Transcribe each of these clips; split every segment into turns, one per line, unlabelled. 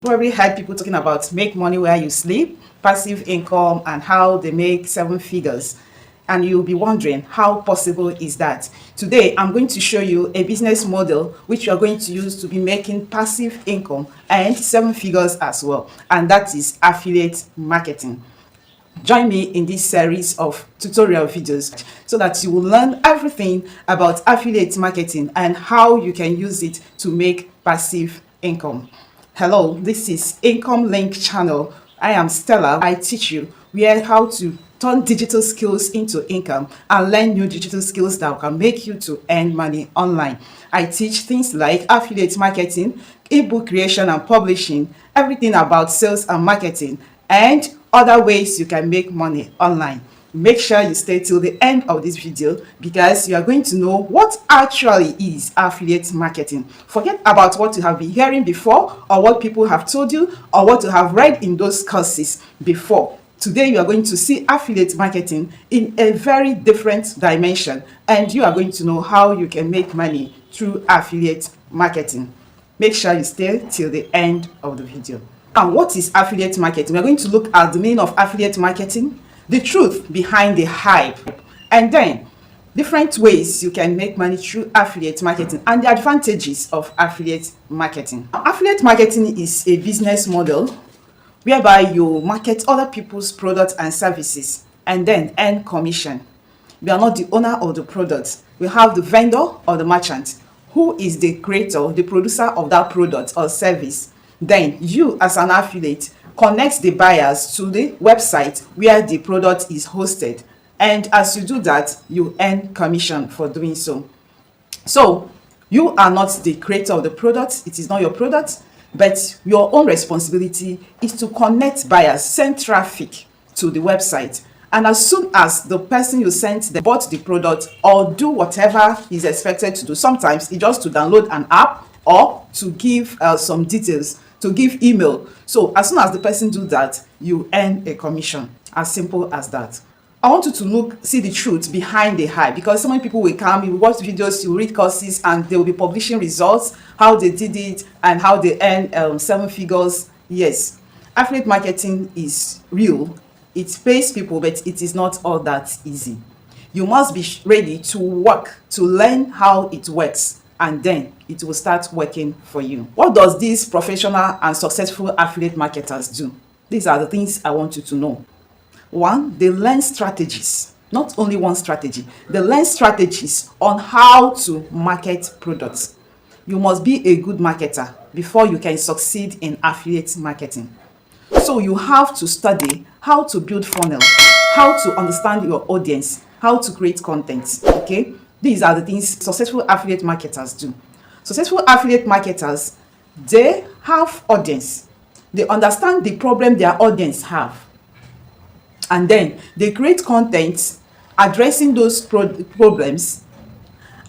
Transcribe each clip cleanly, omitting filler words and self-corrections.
Probably heard people talking about make money where you sleep, passive income, and how they make seven figures. And you'll be wondering, how possible is that? Today, I'm going to show you a business model which you're going to use to be making passive income and seven figures as well. And that is affiliate marketing. Join me in this series of tutorial videos so that you will learn everything about affiliate marketing and how you can use it to make passive income. Hello, this is Income Link channel. I am Stella. I teach you how to turn digital skills into income and learn new digital skills that can make you to earn money online. I teach things like affiliate marketing, ebook creation and publishing, everything about sales and marketing, and other ways you can make money online. Make sure you stay till the end of this video because you are going to know what actually is affiliate marketing. Forget about what you have been hearing before or what people have told you or what you have read in those courses before. Today you are going to see affiliate marketing in a very different dimension, and you are going to know how you can make money through affiliate marketing. Make sure you stay till the end of the video. And what is affiliate marketing? We're going to look at the meaning of affiliate marketing, the truth behind the hype, and then different ways you can make money through affiliate marketing and the advantages of affiliate marketing. Affiliate marketing is a business model whereby you market other people's products and services and then earn commission. We are not the owner of the product. We have the vendor or the merchant who is the creator, the producer of that product or service. Then you as an affiliate connect the buyers to the website where the product is hosted, and as you do that, you earn commission for doing so. So you are not the creator of the product, it is not your product, but your own responsibility is to connect buyers, send traffic to the website, and as soon as the person you sent bought the product or do whatever is expected to do, sometimes it's just to download an app or to give some details, to give email. So as soon as the person do that, you earn a commission. As simple as that. I want you to see the truth behind the hype, because so many people will come, you watch videos, you read courses, and they will be publishing results, how they did it and how they earn seven figures. Yes, affiliate marketing is real. It pays people, but it is not all that easy. You must be ready to work, to learn how it works, and then it will start working for you. What does these professional and successful affiliate marketers do? These are the things I want you to know. One, they learn strategies. Not only one strategy, they learn strategies on how to market products. You must be a good marketer before you can succeed in affiliate marketing. So you have to study how to build funnels, how to understand your audience, how to create content. Okay, these are the things successful affiliate marketers do. Successful affiliate marketers, they have audience. They understand the problem their audience have, and then they create content addressing those problems.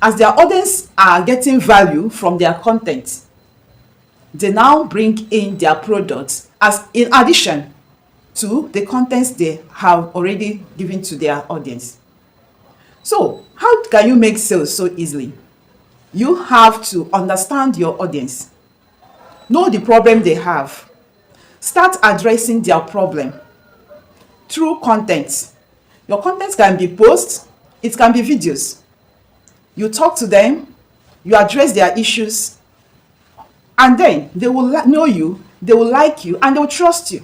As their audience are getting value from their content, they now bring in their products as in addition to the contents they have already given to their audience. So how can you make sales so easily? You have to understand your audience, know the problem they have, start addressing their problem through content. Your content can be posts, it can be videos. You talk to them, you address their issues, and then they will know you, they will like you, and they will trust you.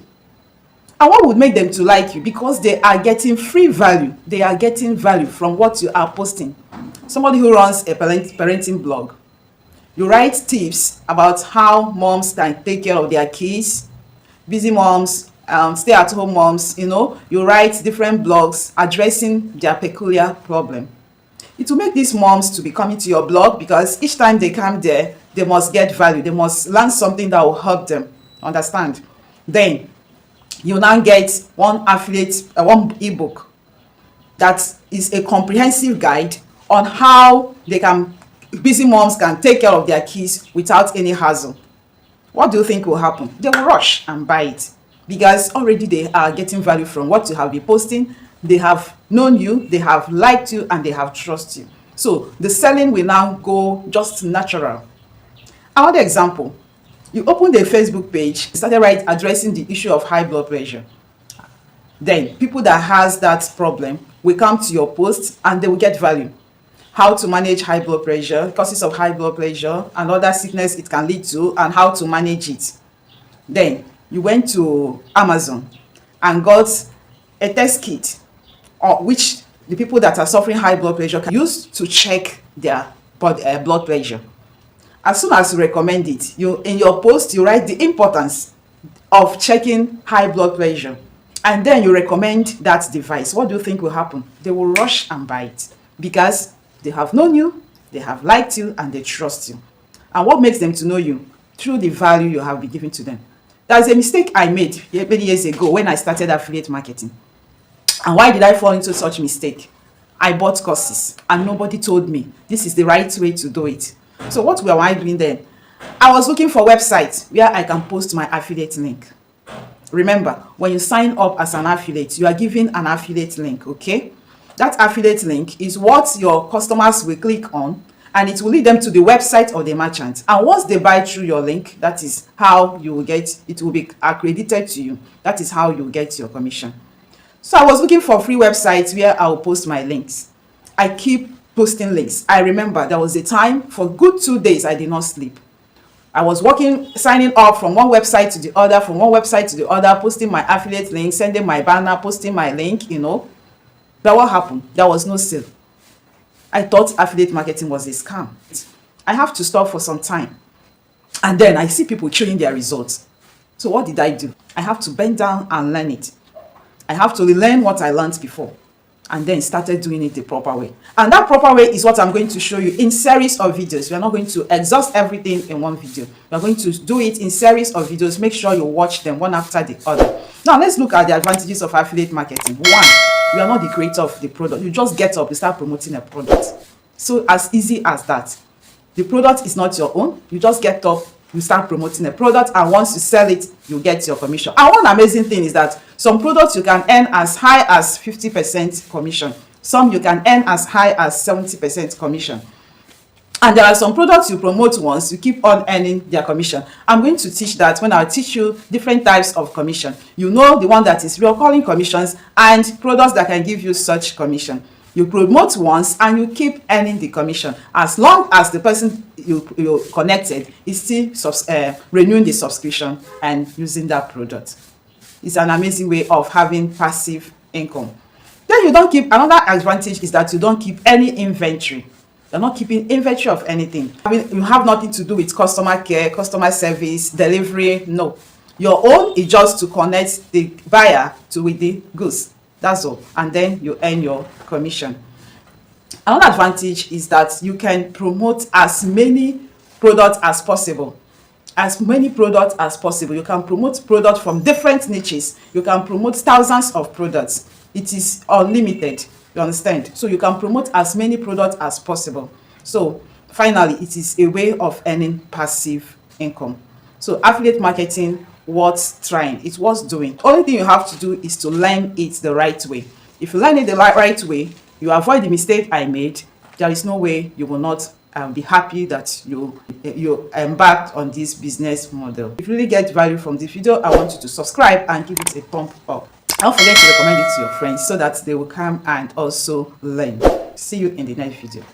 And what would make them to like you? Because they are getting free value. They are getting value from what you are posting. Somebody who runs a parenting blog, you write tips about how moms can take care of their kids, busy moms, stay-at-home moms, you write different blogs addressing their peculiar problem. It will make these moms to be coming to your blog because each time they come there, they must get value. They must learn something that will help them. Understand? Then you now get one ebook that is a comprehensive guide on how busy moms can take care of their kids without any hassle. What do you think will happen? They will rush and buy it because already they are getting value from what you have been posting. They have known you, they have liked you, and they have trusted you. So the selling will now go just natural. Another example, You opened a Facebook page, started addressing the issue of high blood pressure. Then people that has that problem will come to your post and they will get value. How to manage high blood pressure, causes of high blood pressure and other sickness it can lead to, and how to manage it. Then you went to Amazon and got a test kit, which the people that are suffering high blood pressure can use to check their blood pressure. As soon as you recommend it, you in your post you write the importance of checking high blood pressure, and then you recommend that device. What do you think will happen? They will rush and buy it because they have known you, they have liked you, and they trust you. And what makes them to know you? Through the value you have been giving to them. That's a mistake I made many years ago when I started affiliate marketing. And why did I fall into such mistake? I bought courses and nobody told me this is the right way to do it. So what were I doing then? I was looking for websites where I can post my affiliate link. Remember, when you sign up as an affiliate, you are given an affiliate link, okay? That affiliate link is what your customers will click on, and it will lead them to the website of the merchant. And once they buy through your link, that is how you will get, it will be accredited to you. That is how you get your commission. So I was looking for free websites where I will post my links. I keep posting links. I remember there was a time for good 2 days I did not sleep. I was working, signing up from one website to the other, from one website to the other, posting my affiliate link, sending my banner, posting my link, you know. But what happened? There was no sale. I thought affiliate marketing was a scam. I have to stop for some time. And then I see people showing their results. So what did I do? I have to bend down and learn it. I have to relearn what I learned before, and then started doing it the proper way. And that proper way is what I'm going to show you in series of videos. We are not going to exhaust everything in one video. We are going to do it in series of videos. Make sure you watch them one after the other. Now let's look at the advantages of affiliate marketing. One, you are not the creator of the product. You just get up, you start promoting a product. So as easy as that. The product is not your own. You just get up, you start promoting a product, and once you sell it, you get your commission. And one amazing thing is that some products you can earn as high as 50% commission. Some you can earn as high as 70% commission. And there are some products you promote once, you keep on earning their commission. I'm going to teach that when I teach you different types of commission. You know the one that is recurring commissions and products that can give you such commission. You promote once and you keep earning the commission as long as the person you connected is still renewing the subscription and using that product. It's an amazing way of having passive income. Then you don't keep, another advantage is that you don't keep any inventory. You're not keeping inventory of anything. I mean, you have nothing to do with customer care, customer service, delivery. No. Your own is just to connect the buyer with the goods. That's all. And then you earn your commission. Another advantage is that you can promote as many products as possible. As many products as possible. You can promote products from different niches. You can promote thousands of products. It is unlimited. You understand? So you can promote as many products as possible. So finally, it is a way of earning passive income. So affiliate marketing, worth trying. It's worth doing. The only thing you have to do is to learn it the right way. If you learn it the right way, you avoid the mistake I made. There is no way you will not be happy that you embarked on this business model. If you really get value from this video, I want you to subscribe and give it a thumb up. Don't forget to recommend it to your friends so that they will come and also learn. See you in the next video.